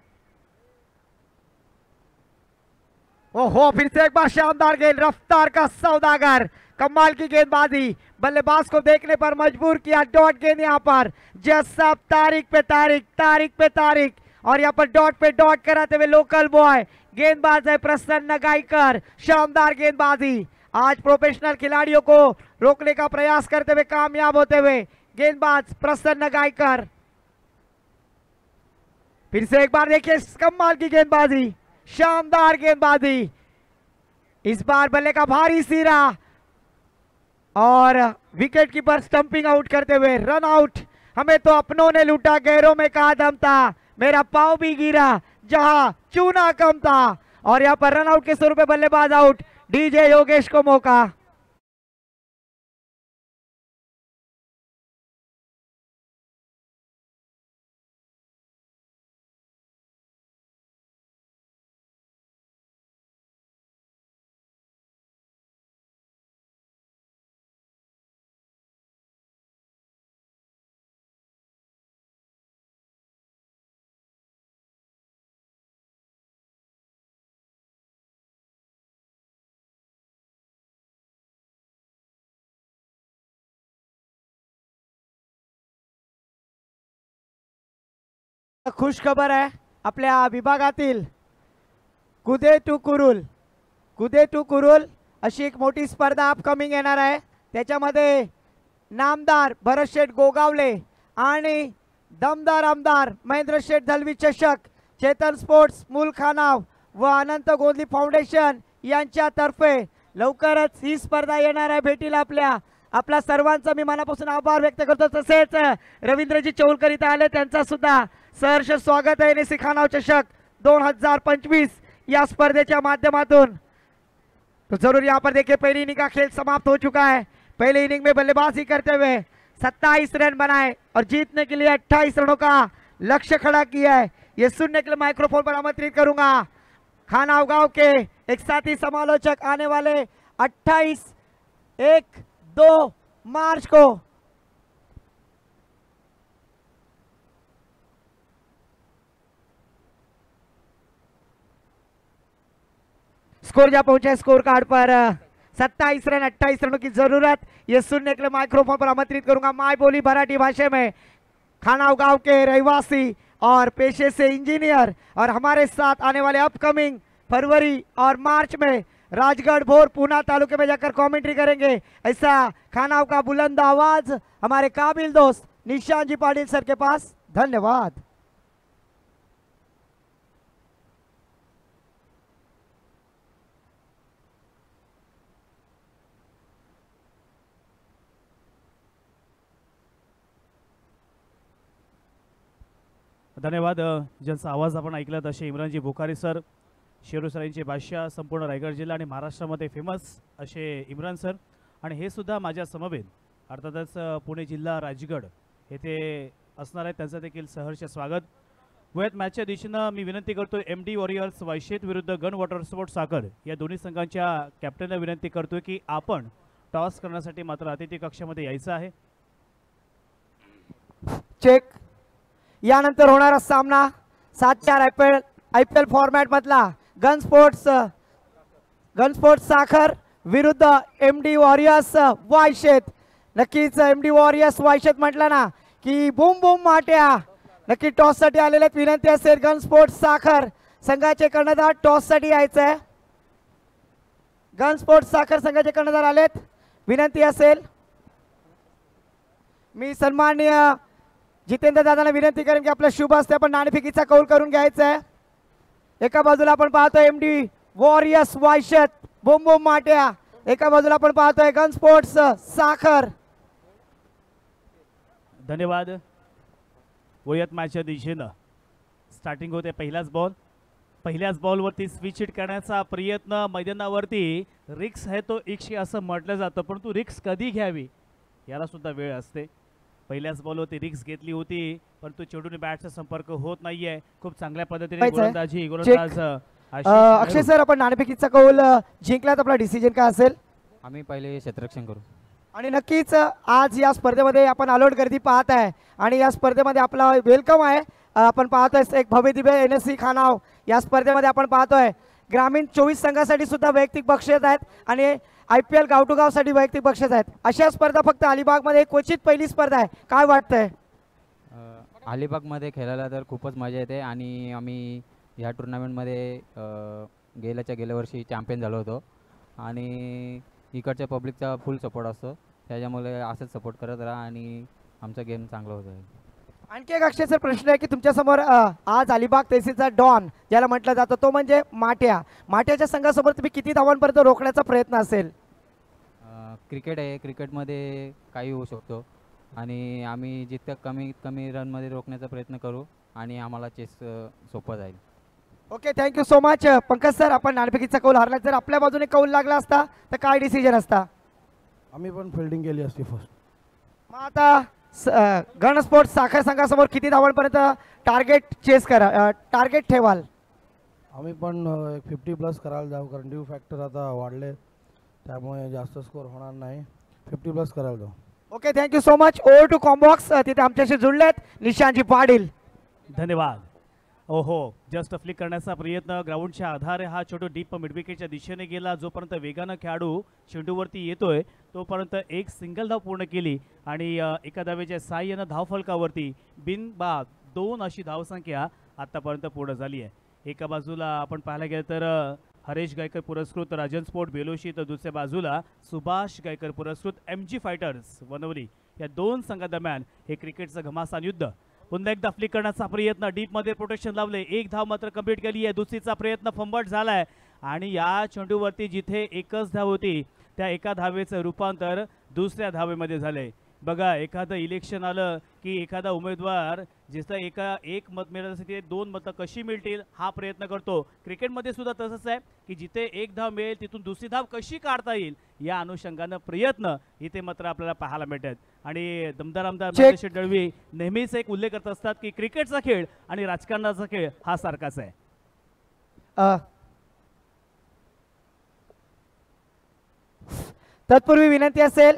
ओहो फिर से एक बार शानदार गेंद, रफ्तार का सौदागर, कमाल की गेंदबाजी, बल्लेबाज को देखने पर मजबूर किया। डॉट गेंद यहाँ पर जैसा तारीख पे तारीख, तारीख पे तारीख, और यहाँ पर डॉट पे डॉट कराते हुए लोकल बॉय गेंदबाज है प्रसन्न गायकर। शानदार गेंदबाजी, आज प्रोफेशनल खिलाड़ियों को रोकने का प्रयास करते हुए कामयाब होते हुए गेंदबाज प्रसन्न गायकर। फिर से एक बार देखिए कमाल की गेंदबाजी, शानदार गेंदबाजी। इस बार बल्ले का भारी सिरा और विकेट कीपर स्टंपिंग आउट करते हुए रन आउट। हमें तो अपनों ने लूटा, गैरों में कहा दम था, मेरा पाँव भी गिरा, जहां चूना कम था। और यहाँ पर रन आउट के स्वरूप में बल्लेबाज आउट, डीजे योगेश को मौका। खुश खबर आहे आपल्या विभागातील कुदे टू कुरुल अशी एक मोठी स्पर्धा अपकमिंग येणार आहे। त्याच्यामध्ये नामदार भरत शेठ गोगावले आणि दमदार आमदार महेंद्र शेठ दलवी चषक चेतन स्पोर्ट्स मूल खानाव व अनंत गोंधली फाउंडेशन यांच्यातर्फे लवकरच ही स्पर्धा येणार आहे भेटीला। आपल्या सर्वांचा मी मनापासून आभार व्यक्त करतो। तसेच रवींद्रजी चौलकर इथे आले, त्यांचा सुद्धा सहर्ष स्वागत है। एनएससी खानाव चषक 2025 या स्पर्धेच्या माध्यमातून। तो जरूर यहाँ पर देखिए पहली इनिंग का खेल समाप्त हो चुका है। पहले इनिंग में बल्लेबाजी करते हुए 27 रन बनाए और जीतने के लिए 28 रनों का लक्ष्य खड़ा किया है। ये सुनने के लिए माइक्रोफोन पर आमंत्रित करूंगा खानाव गांव के एक साथी समालोचक आने वाले 28-1-2 मार्च को। स्कोर जा पहुंचा है स्कोर कार्ड पर 27 रन 28 रनों की जरूरत। ये सुनने के लिए माइक्रोफोन पर आमंत्रित करूंगा माय बोली मराठी भाषा में खानाव गांव के रहवासी और पेशे से इंजीनियर और हमारे साथ आने वाले अपकमिंग फरवरी और मार्च में राजगढ़ भोर पूना तालुके में जाकर कमेंट्री करेंगे। ऐसा खानाव का बुलंद आवाज हमारे काबिल दोस्त निशान जी पाटिल सर के पास। धन्यवाद। धन्यवाद। ज्यांचा आवाज आपण ऐकला तसे इम्रानजी बुखारी सर, शेरू सरांचे बादशाह, संपूर्ण रायगड जिल्हा आणि महाराष्ट्रामध्ये फेमस असे इम्रान सर। आणि हे सुद्धा माझ्या समवेत अर्थातच पुणे जिल्हा राजगड येथे असणार आहे, त्यांचं देखील सहर्ष स्वागत। वयात मॅचच्या दिशेनं मी विनंती करतो MD वॉरियर्स वायशेत विरुद्ध गन वॉटर स्पोर्ट्स साखर या दोन्ही संघांच्या कॅप्टनला विनंती करतो की आपण टॉस करण्यासाठी मात्र अतिथी कक्षामध्ये यायचं आहे। चेक यानंतर होणारा सामना 7-4 IPL फॉर्मॅट मधला गन स्पोर्ट्स साखर विरुद्ध MD वॉरियर्स वायशेत। नक्कीच MD वॉरियर्स वायशेत म्हटलं ना की बूम बूम माट्या नक्की टॉस साठी आलेले विनंती असेल गन स्पोर्ट्स साखर संघाचे कर्णधार टॉस साठी यायचंय। गन स्पोर्ट्स साखर संघाचे कर्णधार आलेत, विनंती असेल। मी सन्माननीय जितेंद्र दादांना विनंती करेन की आपल्या शुभ हस्ते आपण नाणेफेकीचा कौल करून घ्यायचा आहे। एका बाजूला आपण पाहतोय MD वॉरियर्स वायशेत बूम बूम माट्या, एका बाजूला आपण पाहतोय गन स्पोर्ट्स साखर। धन्यवाद। वयात मॅचच्या दिशेनं स्टार्टिंग होते पहिल्याच बॉलवरती स्विच हिट करण्याचा प्रयत्न मैदानावरती रिक्स आहे तो इक्शी असं म्हटलं जातं, परंतु रिक्स कधी घ्यावी याला सुद्धा वेळ असते। पहिल्याच बॉलवरती रिक्स घेतली होती परंतु चेंडूने बॅटचा संपर्क होत नाहीये। खूप चांगल्या पद्धतीने गोलंदाज अक्षय सर आपण नाणेफेकीचा कौल जिंकलात, आपला डिसिजन काय असेल? आम्ही पहिले क्षेत्ररक्षण करू आणि नक्कीच आज या स्पर्धेमध्ये आपण अलोट गर्दी पाहत आहे आणि या स्पर्धेमध्ये आपला वेलकम आहे। आपण पाहतोय एक भव्य दिव्य NSC खानाव या स्पर्धेमध्ये आपण पाहतोय ग्रामीण 24 संघासाठी सुद्धा वैयक्तिक बक्षीस आहेत आणि IPL गाव टू गाव साठी वैयक्तिक बक्षीस आहेत। अशा स्पर्धा फक्त अलिबागमध्ये क्वचित पहिली स्पर्धा आहे, काय वाटतंय? अलिबागमध्ये खेळायला तर खूपच मजा येते आणि आम्ही ह्या टुर्नामेंटमध्ये गेल्या वर्षी चॅम्पियन झालो होतो आणि इकडच्या पब्लिकचा फुल सपोर्ट असतो, त्याच्यामुळे असंच सपोर्ट करत राहा आणि आमचा गेम चांगला होत आहे। आणखी एक अक्षय सर प्रश्न आहे की तुमच्यासमोर आज अलिबाग तहसीलचा डॉन ज्याला म्हटलं जातं तो म्हणजे माट्याच्या संघासमोर तुम्ही किती धावांपर्यंत रोखण्याचा प्रयत्न असेल? क्रिकेट आहे, क्रिकेटमध्ये काही होऊ शकतो आणि आम्ही जितक्या कमीत कमी रनमध्ये रोखण्याचा प्रयत्न करू आणि आम्हाला चेस सोपं जाईल। Okay, thank you so much Pankaj sir. आपण नाणेफेकीचा कौल हारला. जर आपल्या बाजूने कौल लागला असता तर काय डिसिजन असता? आम्ही पण फिल्डिंग केली असती फर्स्ट. मग आता गण स्पोर्ट्स साखर संघासमोर किती धावांपर्यंत टार्गेट ठेवाल? आम्ही पण 50+ करायला जाऊ, कारण ड्यू फॅक्टर आता वाढले, त्यामुळे जास्त स्कोर होणार नाही. 50+ करायला जाऊ. Okay, thank you so much. Over to combox. तिथे आमच्याशी जुळलेत निशांजी पाटील. धन्यवाद. ओहो, जस्ट फ्लिक करण्याचा प्रयत्न ग्राउंडच्या आधारे हा छोटो डीप मिडविकेटच्या दिशेने गेला. जोपर्यंत वेगानं खेळाडू चेंडूवरती येतोय तोपर्यंत एक सिंगल धाव पूर्ण केली आणि एका धावेच्या साह्यानं धावफलकावरती बिनबाद 2 अशी धावसंख्या आतापर्यंत पूर्ण झाली आहे. एका बाजूला आपण पाहायला गेलं तर हरेश गायकर पुरस्कृत राजन स्पोर्ट बेलोशी, तर दुसऱ्या बाजूला सुभाष गायकर पुरस्कृत MG फायटर्स वनवली. या 2 संघादरम्यान हे क्रिकेटचं घमासान युद्ध. पुन्हा एकदा फ्लिक करण्याचा प्रयत्न, डीपमध्ये प्रोटेक्शन लावले, एक धाव मात्र कंप्लीट केली आहे. दुसरीचा प्रयत्न फंबट झालाय आणि या चेंडूवरती जिथे एकच धाव होती त्या एका धावेचं रूपांतर दुसऱ्या धावेमध्ये झाले. बघा, एखादं इलेक्शन आलं की एखादा उमेदवार जिथं एक मत मिळण्यासाठी तिथे 2 मतं कशी मिळतील हा प्रयत्न करतो. क्रिकेटमध्ये सुद्धा तसंच आहे की जिथे एक धाव मिळेल तिथून दुसरी धाव कशी काढता येईल या अनुषंगानं प्रयत्न इथे मात्र आपल्याला पाहायला मिळतात. आणि दमदार आमदार महेश दळवी नेहमीच एक उल्लेख करत असतात की क्रिकेटचा खेळ आणि राजकारणाचा खेळ हा सारखाच आहे. तत्पूर्वी विनंती असेल,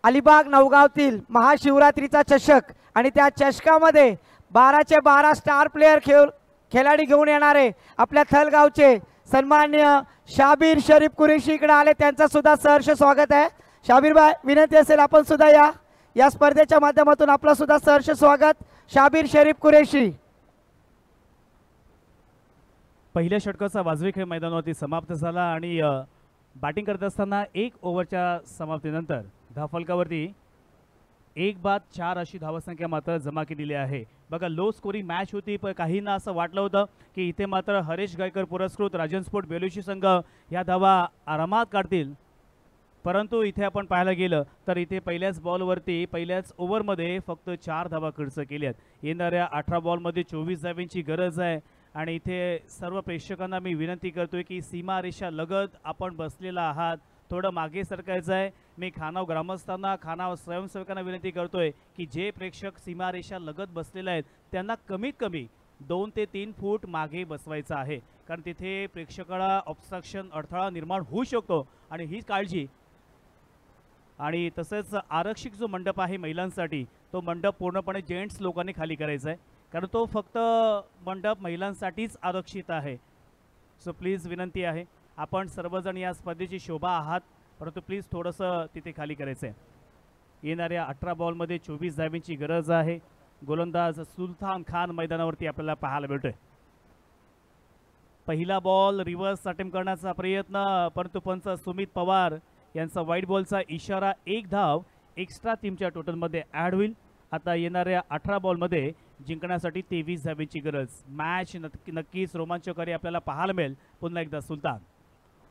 अलिबाग नवगावतील महाशिवरात्रीचा चषक आणि त्या चषकामध्ये 12चे 12 स्टार प्लेयर खेळाडी घेऊन येणारे आपल्या थलगावचे सन्माननीय शाबीर शरीफ कुरेशी इकडे आले. त्यांचं सुद्धा सहर्ष स्वागत आहे. शाबीर भाई, विनंती असेल आपण सुद्धा या स्पर्धेच्या माध्यमातून आपलं सुद्धा सहर्ष स्वागत. शाबीर शरीफ कुरेशी. पहिल्या षटकाचा वाजवी खेळ मैदानावरती समाप्त झाला आणि बॅटिंग करत असताना 1 ओव्हरच्या समाप्तीनंतर धावफलकावरती 1 बाद 4 अशी धावसंख्या मात्र जमा केलेली आहे. बघा, लो स्कोरिंग मॅच होती, पण काहींना असं वाटलं होतं की इथे मात्र हरेश गायकर पुरस्कृत राजन स्पोर्ट बेलोशी संघ या धावा आरामात काढतील. परंतु इथे आपण पाहायला गेलं तर इथे पहिल्याच बॉलवरती पहिल्याच ओव्हरमध्ये फक्त 4 धावा खर्च केल्यात. येणाऱ्या 18 बॉलमध्ये 24 धावांची गरज आहे. आणि इथे सर्व प्रेक्षकांना मी विनंती करतोय की सीमारेषा लगत आपण बसलेला आहात, थोडं मागे सरकायचं आहे. मी खानाव ग्रामस्थांना, खानाव स्वयंसेवकांना विनंती करतोय की जे प्रेक्षक सीमारेषा लगत बसलेले आहेत त्यांना कमीत कमी 2 ते 3 फूट मागे बसवायचं आहे, कारण तिथे प्रेक्षकाला ऑब्स्ट्रक्शन अडथळा निर्माण होऊ शकतो आणि ही काळजी. आणि तसंच आरक्षित जो मंडप आहे महिलांसाठी तो मंडप पूर्णपणे जेंट्स लोकांनी खाली करायचा आहे, कारण तो फक्त मंडप महिलांसाठीच आरक्षित आहे. सो प्लीज विनंती आहे, आपण सर्वजण या स्पर्धेची शोभा आहात, परंतु प्लीज थोडंसं तिथे खाली करायचं आहे. येणाऱ्या 18 बॉलमध्ये 24 धावांची गरज आहे. गोलंदाज सुलतान खान मैदानावरती आपल्याला पाहायला मिळतोय. पहिला बॉल रिव्हर्स अटेम्प्ट करण्याचा प्रयत्न, परंतु पंच सुमित पवार यांचा वाईट बॉलचा इशारा. 1 धाव एक्स्ट्रा टीमच्या टोटलमध्ये ॲड होईल. आता येणाऱ्या 18 बॉलमध्ये जिंकण्यासाठी 23 धावांची गरज. मॅच नक्कीच रोमांचकारी आपल्याला पाहायला मिळेल. पुन्हा एकदा सुलतान.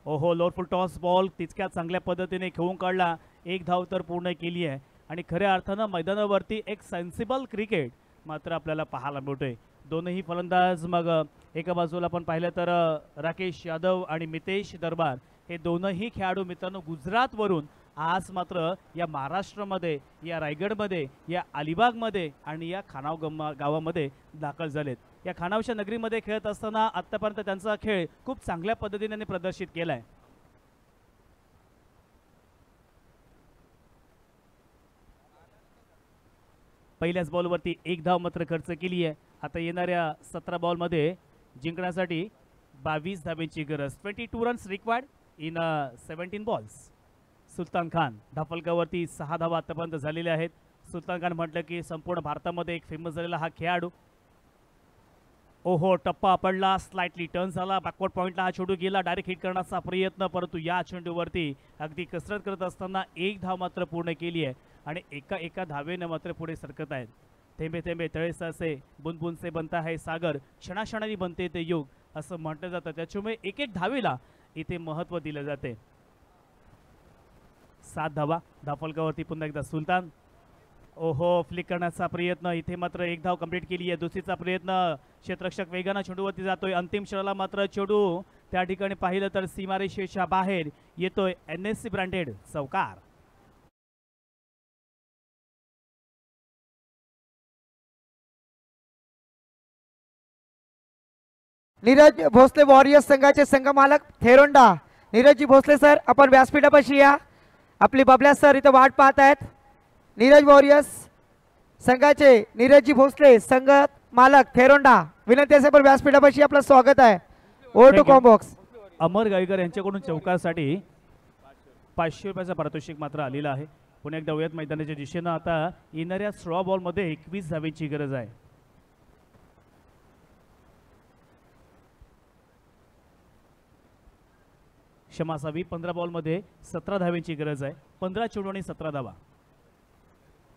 ओहो, लोअरफुल टॉस बॉल तितक्या चांगल्या पद्धतीने खेळून काढला. 1 धाव तर पूर्ण केली आहे आणि खऱ्या अर्थानं मैदानावरती एक सेन्सिबल क्रिकेट मात्र आपल्याला पाहायला मिळतोय. दोनही फलंदाज, मग एका बाजूला आपण पाहिलं तर राकेश यादव आणि मितेश दरबार हे दोनही खेळाडू मित्रांनो गुजरातवरून आज मात्र या महाराष्ट्रामध्ये, या रायगडमध्ये, या अलिबागमध्ये आणि या खानाव गावामध्ये दाखल झालेत. या खानावच्या नगरीमध्ये खेळत असताना आत्तापर्यंत त्यांचा खेळ खूप चांगल्या पद्धतीने प्रदर्शित केला आहे. पहिल्याच बॉलवरती 1 धाव मात्र खर्च केली आहे. आता येणाऱ्या 17 बॉलमध्ये जिंकण्यासाठी 22 धावांची गरज. 22 रन्स रिक्वायर्ड इन 17 बॉल्स. सुलतान खान धावफलकावरती 6 धावा आतापर्यंत झालेल्या आहेत. सुलतान खान म्हटलं की संपूर्ण भारतामध्ये एक फेमस झालेला हा खेळाडू. ओहो, टप्पा पडला, स्लाइटली टर्न झाला, बॅकवर्ड पॉईंटला हा चेंडू गेला. डायरेक्ट हिट करण्याचा प्रयत्न, परंतु या चेंडूवरती अगदी कसरत करत असताना 1 धाव मात्र पूर्ण केली आहे आणि एका धावेने मात्र पुढे सरकत आहेत. थेंबे थेंबे तळे साचे, बुनबुन से बनता है सागर, क्षणाक्षणाने बनते ते युग असं म्हटलं जातं. त्याच्यामुळे एक धावेला इथे महत्त्व दिलं जाते. 7 धावा धावफलकावरती पुन्हा एकदा सुलतान. ओहो, फ्लिक करण्याचा प्रयत्न, इथे मात्र एक धाव कंप्लीट केली आहे. दुसरीचा प्रयत्न, क्षेत्ररक्षक वेगानं चेंडूवरती जातोय. अंतिम क्षणाला मात्र चेंडू त्या ठिकाणी पाहिलं तर सीमारेषेच्या बाहेर येतोय. NSC ब्रँडेड चौकार. नीरज भोसले वॉरियर्स संघाचे संघ मालक थेरोंडा नीरजजी भोसले सर, आपण व्यासपीठापाशी या. आपली बबल्या सर इथं वाट पाहत आहेत. नीरज वॉरियर्स संघाचे नीरजजी भोसले संघ मालक थेरोंडा, विनंती असेल पण व्यासपीठापाशी आपलं स्वागत आहे. Over to combox. Amar Gaykar यांच्याकडून चौकासाठी 500 रुपयाचं पारितोषिक मात्र आलेलं आहे. पुन्हा एकदा वयात मैदानाच्या दिशेनं आता येणाऱ्या स्ट्रॉ बॉलमध्ये 21 धावेची गरज आहे. क्षमा असावी, 15 बॉलमध्ये 17 धावेची गरज आहे. 15 चेंडू आणि 17 धावा.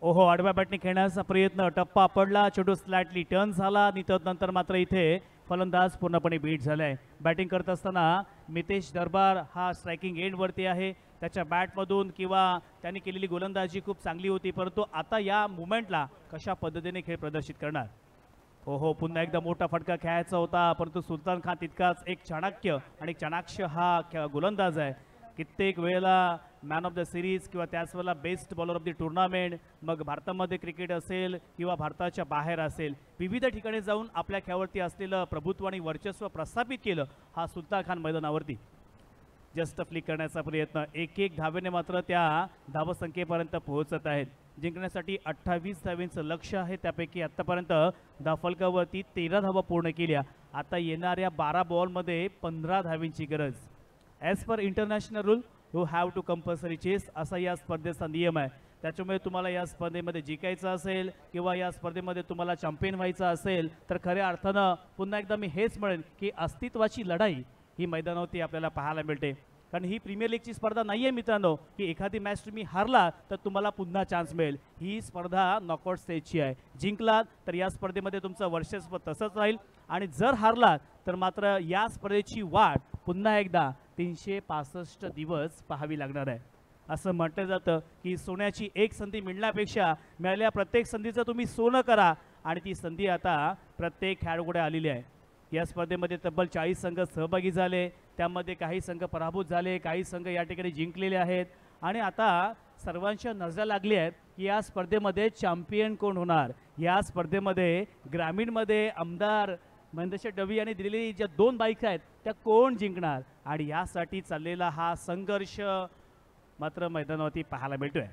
ओहो, आडव्या बॅटने खेळण्याचा प्रयत्न, टप्पा पडला, चेंडू स्लॅटली टर्न झाला आणि नंतर मात्र इथे फलंदाज पूर्णपणे बीट झालाय. बॅटिंग करत असताना मितेश दरबार हा स्ट्रायकिंग एंडवरती आहे. त्याच्या बॅटमधून किंवा त्यांनी केलेली गोलंदाजी खूप चांगली होती, परंतु आता या मुवमेंटला कशा पद्धतीने खेळ प्रदर्शित करणार. ओहो, पुन्हा एकदा मोठा फटका खेळायचा होता, परंतु सुलतान खान तितकाच एक चाणक्य आणि चाणाक्ष हा गोलंदाज आहे. कित्येक वेळेला मॅन ऑफ द सिरीज किंवा त्याच वेळेला best bowler of the tournament, मग भारतामध्ये क्रिकेट असेल किंवा भारताच्या बाहेर असेल, विविध ठिकाणी जाऊन आपल्या खेळावरती असलेलं प्रभुत्व आणि वर्चस्व प्रस्थापित केलं हा सुलतान खान मैदानावरती. जस्ट फ्लिक करण्याचा प्रयत्न, एक धावेने मात्र त्या धावसंख्येपर्यंत पोहोचत आहेत. जिंकण्यासाठी 28 धावेंचं लक्ष आहे, त्यापैकी आत्तापर्यंत धावफलकावरती 13 धावा पूर्ण केल्या. आता येणाऱ्या 12 बॉलमध्ये 15 धावेंची गरज. As per international rule you have to compulsory chase, असा या स्पर्धेचा नियम आहे. त्याच्यामुळे तुम्हाला या स्पर्धेमध्ये जिंकायचं असेल किंवा या स्पर्धेमध्ये तुम्हाला चॅम्पियन व्हायचं असेल तर खऱ्या अर्थानं पुन्हा एकदा मी हेच म्हणेन की अस्तित्वाची लढाई ही मैदानावरती आपल्याला पाहायला मिळते. कारण ही प्रीमियर लीगची स्पर्धा नाही आहे मित्रांनो की एखादी मॅच तुम्ही हारला तर तुम्हाला पुन्हा चान्स मिळेल. ही स्पर्धा नॉकआउट स्टेजची आहे. जिंकलात तर या स्पर्धेमध्ये तुमचं वर्चस्व तसंच राहील आणि जर हारलात तर मात्र या स्पर्धेची वाट पुन्हा एकदा 365 दिवस पाहावी लागणार आहे. असं म्हटलं जातं की सोन्याची एक संधी मिळण्यापेक्षा मिळालेल्या प्रत्येक संधीचं तुम्ही सोनं करा आणि ती संधी आता प्रत्येक खेळाडूकडे आलेली आहे. या स्पर्धेमध्ये तब्बल 40 संघ सहभागी झाले, त्यामध्ये काही संघ पराभूत झाले, काही संघ या ठिकाणी जिंकलेले आहेत आणि आता सर्वांच्या नजर लागली आहेत की या स्पर्धेमध्ये चॅम्पियन कोण होणार. या स्पर्धेमध्ये ग्रामीणमध्ये आमदार महेंद्रशेठ डवी यांनी दिलेली ज्या 2 बाईक्स आहेत त्या कोण जिंकणार आणि यासाठी चाललेला हा संघर्ष मात्र मैदानावरती पाहायला मिळतोय.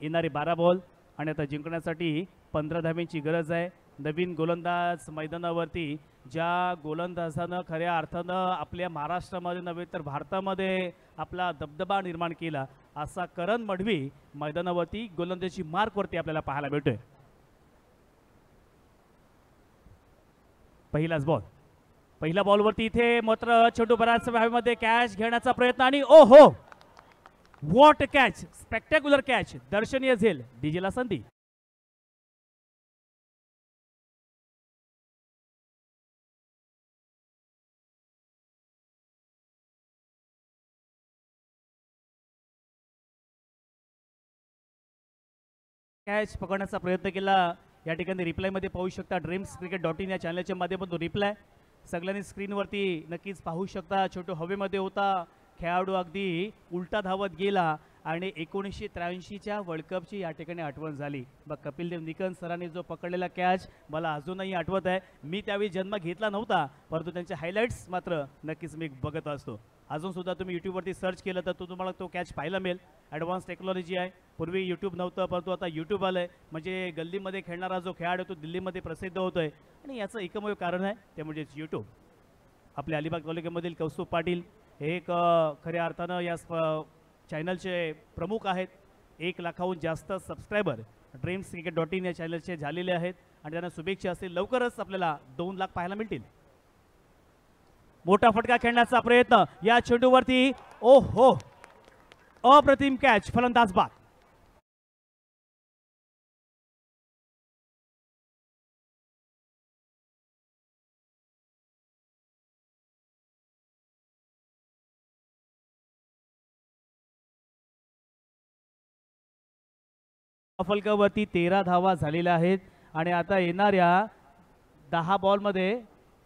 येणारे 12 बॉल आणि आता जिंकण्यासाठी 15 धावेंची गरज आहे. नवीन गोलंदाज मैदानावरती, ज्या गोलंदाजानं खऱ्या अर्थानं आपल्या महाराष्ट्रामध्ये नव्हे तर भारतामध्ये आपला दबदबा निर्माण केला, असा करण मढवी मैदानावरती गोलंदाजी मार्कवरती आपल्याला पाहायला मिळतोय. पहिलाच बॉल, पहिल्या बॉलवरती इथे मात्र चेंडू बऱ्याच हवेमध्ये कॅच घेण्याचा प्रयत्न आणि ओहो, व्हॉट कॅच, स्पेक्टॅक्युलर कॅच, दर्शनीय झेल, डीजेला संधी. कॅच पकडण्याचा प्रयत्न केला. या ठिकाणी रिप्लायमध्ये पाहू शकता dreamscricket.in या चॅनलच्या माध्यमातून रिप्लाय सगळ्यांनी स्क्रीनवरती नक्कीच पाहू शकता. छोटू हवेमध्ये होता, खेळाडू अगदी उलटा धावत गेला आणि 1983च्या वर्ल्ड कपची या ठिकाणी आठवण झाली. मग कपिलदेव निकन सरांनी जो पकडलेला कॅच मला अजूनही आठवत आहे. मी त्यावेळी जन्म घेतला नव्हता, परंतु त्यांचे हायलाईट्स मात्र नक्कीच मी बघत असतो. अजूनसुद्धा तुम्ही यूट्यूबवरती सर्च केलं तर तुम्हाला तो कॅच पाहायला मिळेल. ॲडव्हान्स टेक्नॉलॉजी आहे. पूर्वी यूट्यूब नव्हतं, परंतु आता यूट्यूब आलं आहे, म्हणजे गल्लीमध्ये खेळणारा जो खेळाडू तो दिल्लीमध्ये प्रसिद्ध होतो आहे आणि याचं एकमेव कारण आहे ते म्हणजेच यूट्यूब. आपल्या अलिबाग तालुक्यामधील कौस्तुभ पाटील हे एक खऱ्या अर्थानं या चॅनलचे प्रमुख आहेत. 1 लाखाहून जास्त सबस्क्रायबर dreamscricket.in या चॅनलचे झालेले आहेत आणि त्यांना शुभेच्छा असतील. लवकरच आपल्याला 2 लाख पाहायला मिळतील. मोठा फटका खेळण्याचा प्रयत्न, या चेंडूवरती ओहो, अप्रतिम कॅच, फलंदाज बाद. फलकावरती 13 धावा झालेल्या आहेत आणि आता येणाऱ्या 10 बॉलमध्ये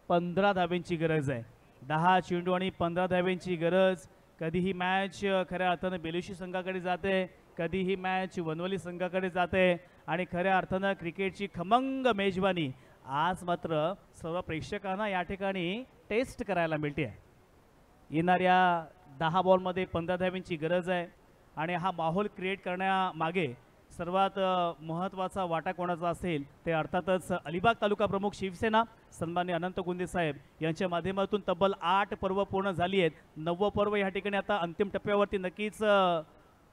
15 धाब्यांची गरज आहे. 10 चेंडू आणि 15 धाब्यांची गरज. कधी ही मॅच खऱ्या अर्थानं बेलुशी संघाकडे जाते, कधी ही मॅच वनवली संघाकडे जाते आणि खऱ्या अर्थानं क्रिकेटची खमंग मेजबानी आज मात्र सर्व प्रेक्षकांना या ठिकाणी टेस्ट करायला मिळते. येणाऱ्या 10 बॉलमध्ये 15 धाब्यांची गरज आहे आणि हा माहोल क्रिएट करण्यामागे सर्वात महत्त्वाचा वाटा कोणाचा असेल ते अर्थातच अलिबाग तालुका प्रमुख शिवसेना सन्मान्य अनंत गुंदे साहेब यांच्या माध्यमातून तब्बल 8 पर्व पूर्ण झाली आहेत. 9वं पर्व या ठिकाणी आता अंतिम टप्प्यावरती नक्कीच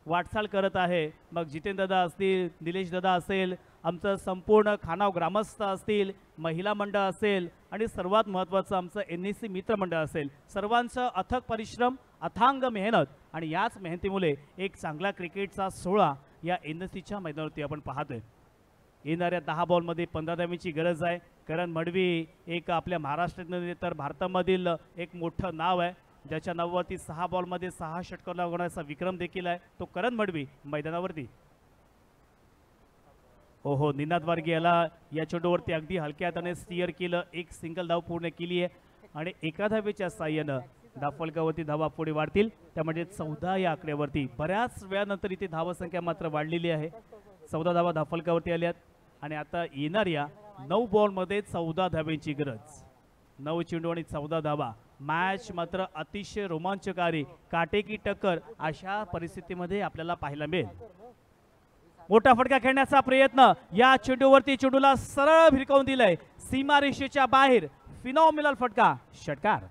वाटचाल करत आहे. मग जितेंद्र दादा असतील, निलेश दादा असेल, आमचं संपूर्ण खानाव ग्रामस्थ असतील, महिला मंडळ असेल आणि सर्वात महत्त्वाचं आमचं NSC मित्रमंडळ असेल, सर्वांचं अथक परिश्रम, अथांग मेहनत आणि याच मेहनतीमुळे एक चांगला क्रिकेटचा सोहळा या NSCच्या मैदानावरती आपण पाहतोय. येणाऱ्या 10 बॉलमध्ये 15 धाब्यांची गरज आहे. करण मडवी एक आपल्या महाराष्ट्रात तर भारतामधील एक मोठं नाव आहे, ज्याच्या नावावरती 6 बॉलमध्ये 6 षटकार लावण्याचा विक्रम देखील आहे, तो करण मडवी मैदानावरती. हो निनाद वारगे याला या चेंडूवरती अगदी हलक्या हाताने स्टिअर केलं, एक सिंगल धाव पूर्ण केली आहे आणि एका धावेच्या साह्यानं धावफलकावरती धावा पुढे वाढतील. त्यामध्ये 14 या आकड्यावरती बऱ्याच वेळानंतर इथे धावसंख्या मात्र वाढलेली आहे. 14 धावा धावफलकावरती आल्यात आणि आता येणाऱ्या 9 बॉलमध्ये 14 धाब्यांची गरज. 9 चेंडू आणि 14 धावा. मॅच मात्र अतिशय रोमांचकारी, काटेकी टक्कर अशा परिस्थितीमध्ये आपल्याला पाहायला मिळेल. मोठा फटका खेळण्याचा प्रयत्न, या चेंडूवरती चेंडूला सरळ भिरकावून दिलंय सीमारेषेच्या बाहेर. फिनॉमिनल फटका, षटकार.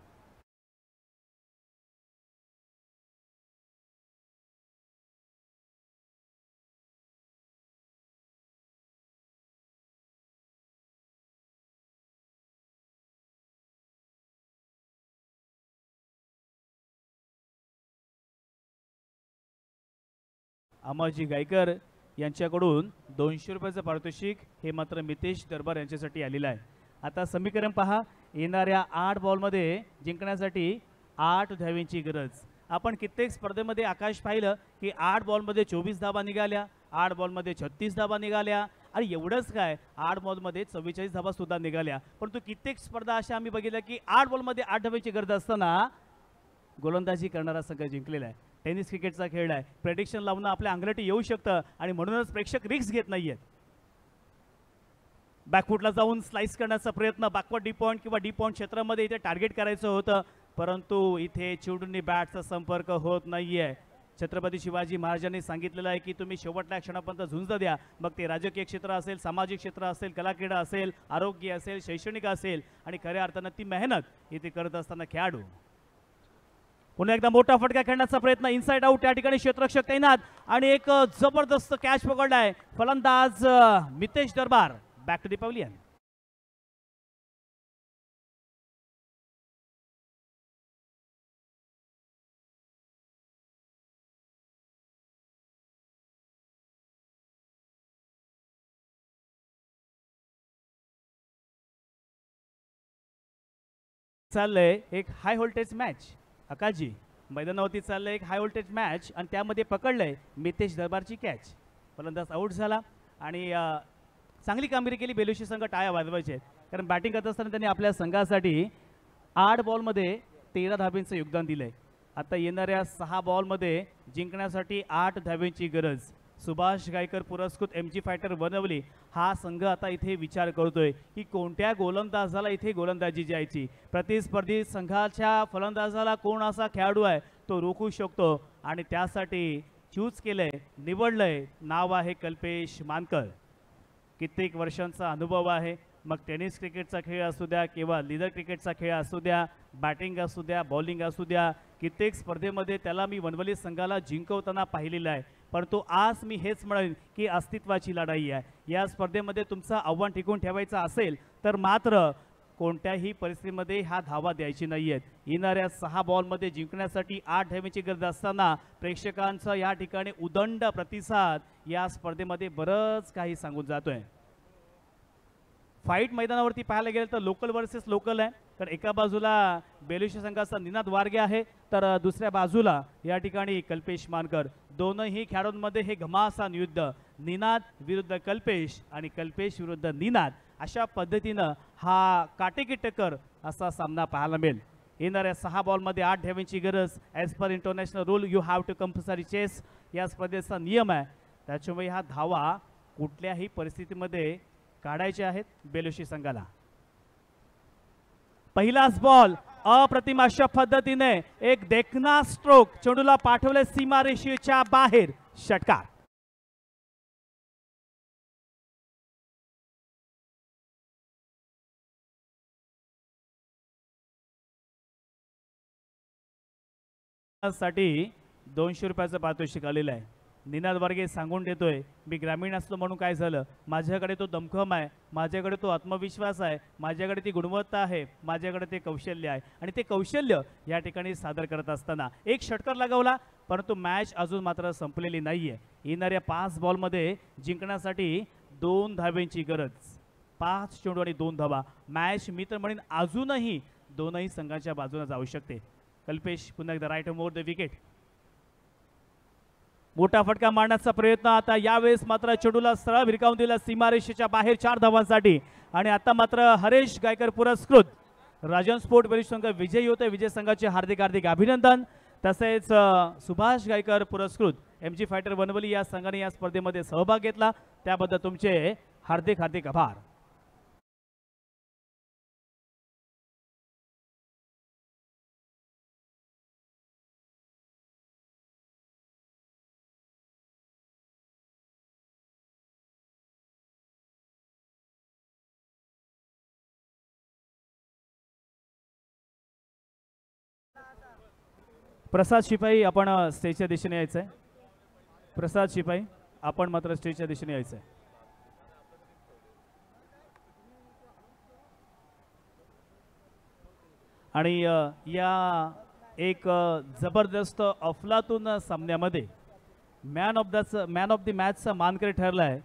अमरजी गायकर यांच्याकडून 200 रुपयाचं पारितोषिक हे मात्र मितेश दरबार यांच्यासाठी आलेलं आहे. आता समीकरण पहा, येणाऱ्या 8 बॉलमध्ये जिंकण्यासाठी 8 धाव्यांची गरज. आपण कित्येक स्पर्धेमध्ये आकाश पाहिलं की 8 बॉलमध्ये 24 धावा निघाल्या, 8 बॉलमध्ये 36 धावा निघाल्या आणि एवढंच काय 8 बॉलमध्ये 44 धावा सुद्धा निघाल्या. परंतु कित्येक स्पर्धा अशा आम्ही बघितल्या की 8 बॉलमध्ये 8 धाव्यांची गरज असताना गोलंदाजी करणारा संघ जिंकलेला आहे. टेनिस क्रिकेटचा खेळ आहे, प्रेडिक्शन लावणं आपल्या अंगलटी येऊ शकतं आणि म्हणूनच प्रेक्षक रिस्क घेत नाहीयेत. बॅकफुटला जाऊन स्लाइस करण्याचा प्रयत्न, बॅकवर्ड डी पॉइंट किंवा डी पॉइंट क्षेत्रामध्ये इथे टार्गेट करायचं होतं, परंतु इथे चेंडूंनी बॅटचा संपर्क होत नाहीये. छत्रपती शिवाजी महाराजांनी सांगितलेलं आहे की तुम्ही शेवटल्या क्षणापर्यंत झुंज द्या, मग ते राजकीय क्षेत्र असेल, सामाजिक क्षेत्र असेल, कलाक्रीडा असेल, आरोग्य असेल, शैक्षणिक असेल आणि खऱ्या अर्थानं ती मेहनत इथे करत असताना खेळाडू. पुन्हा एकदा मोठा फटका खेळण्याचा प्रयत्न, इनसाइड आउट, या ठिकाणी क्षेत्ररक्षक तैनात आणि एक जबरदस्त कॅच पकडलाय फलंदाज Mitesh Darbar. Back to the pavilion. चाललंय एक हाय व्होल्टेज मॅच. अकाजी मैदानावरती चाललंय एक हाय व्होल्टेज मॅच आणि त्यामध्ये पकडलंय मितेश दरबारची कॅच. फलंदाज आऊट झाला आणि चांगली कामगिरी केली. बेलुशी संघ टाळ्या वाजवायचे, कारण बॅटिंग करत असताना त्यांनी आपल्या संघासाठी 8 बॉलमध्ये 13 धाब्यांचं योगदान दिलंय. आता येणाऱ्या 6 बॉलमध्ये जिंकण्यासाठी 8 धाब्यांची गरज. सुभाष गायकर पुरस्कृत MG फायटर बनवली हा संघ आता इथे विचार करतोय की कोणत्या गोलंदाजाला इथे गोलंदाजी द्यायची. प्रतिस्पर्धी संघाच्या फलंदाजाला कोण असा खेळाडू आहे तो रोखू शकतो आणि त्यासाठी चूज केलंय, निवडलंय, नाव आहे कल्पेश मानकर. कित्येक वर्षांचा अनुभव आहे, मग टेनिस क्रिकेटचा खेळ असू द्या किंवा लीडर क्रिकेटचा खेळ असू द्या, बॅटिंग असू द्या, बॉलिंग असू द्या, कित्येक स्पर्धेमध्ये त्याला मी वनवली संघाला जिंकवताना पाहिलेलं आहे. परंतु आज मी हेच म्हणेन की अस्तित्वाची लढाई आहे. या स्पर्धेमध्ये तुमचं आव्हान टिकून ठेवायचं असेल तर मात्र कोणत्याही परिस्थितीमध्ये ह्या धावा द्यायची नाही आहेत. येणाऱ्या 6 बॉलमध्ये जिंकण्यासाठी 8 धाव्यांची गरज असताना प्रेक्षकांचा या ठिकाणी उदंड प्रतिसाद या स्पर्धेमध्ये बरंच काही सांगून जातोय. फाईट मैदानावरती पाहायला गेलं तर लोकल वर्सेस लोकल आहे, तर एका बाजूला बेलुशी संघाचा निनाद वारगे आहे तर दुसऱ्या बाजूला या ठिकाणी कल्पेश मानकर. दोनही खेळाडूंमध्ये हे घमासान युद्ध. निनाद विरुद्ध कल्पेश आणि कल्पेश विरुद्ध निनाद अशा पद्धतीनं हा काटेकी टक्कर असा सामना पाहायला मिळेल. येणाऱ्या 6 बॉलमध्ये 8 धावांची गरज. As per international rule you have to compulsory chase, या स्पर्धेचा नियम आहे. त्याच्यामुळे ह्या धावा कुठल्याही परिस्थितीमध्ये काढायच्या आहेत बेलुशी संघाला. पहिलाच बॉल अप्रतिम अशा पद्धतीने एक देखना स्ट्रोक, चेंडूला पाठवले सीमारेषेच्या बाहेर, षटकार. साठी 200 रुपयाचं पारितोषिक आलेलं आहे. निनाद वर्गे सांगून देतोय, मी ग्रामीण असलो म्हणून काय झालं, माझ्याकडे तो दमखम आहे, माझ्याकडे तो आत्मविश्वास आहे, माझ्याकडे ती गुणवत्ता आहे, माझ्याकडे ते कौशल्य आहे आणि ते कौशल्य या ठिकाणी सादर करत असताना एक षटकार लगावला. परंतु मॅच अजून मात्र संपलेली नाहीये. येणाऱ्या 5 बॉलमध्ये जिंकण्यासाठी 2 धावांची गरज. 5 चेंडू आणि 2 धावा. मॅच मी तर म्हणेन अजूनही दोनही संघाच्या बाजूने जाऊ शकते. कल्पेश पुन्हा एकदा राईट मोर द विकेट. मोठा फटका मारण्याचा प्रयत्न. आता यावेळेस मात्र चेंडूला सरळ भिरकावून दिला सीमारेषेच्या बाहेर 4 धावांसाठी. आणि आता मात्र हरेश गायकर पुरस्कृत राजन स्पोर्ट बेलुशी संघ विजयी होते. विजय संघाचे हार्दिक हार्दिक अभिनंदन. तसेच सुभाष गायकर पुरस्कृत MG फायटर वनवली या संघाने या स्पर्धेमध्ये सहभाग घेतला, त्याबद्दल तुमचे हार्दिक हार्दिक आभार. प्रसाद शिपाई आपण स्टेजच्या दिशेने यायचं आहे. प्रसाद शिपाई आपण मात्र स्टेजच्या दिशेने यायचं आहे. आणि या एक जबरदस्त अफलातून सामन्यामध्ये मॅन ऑफ द मॅचचा मानकरी ठरला आहे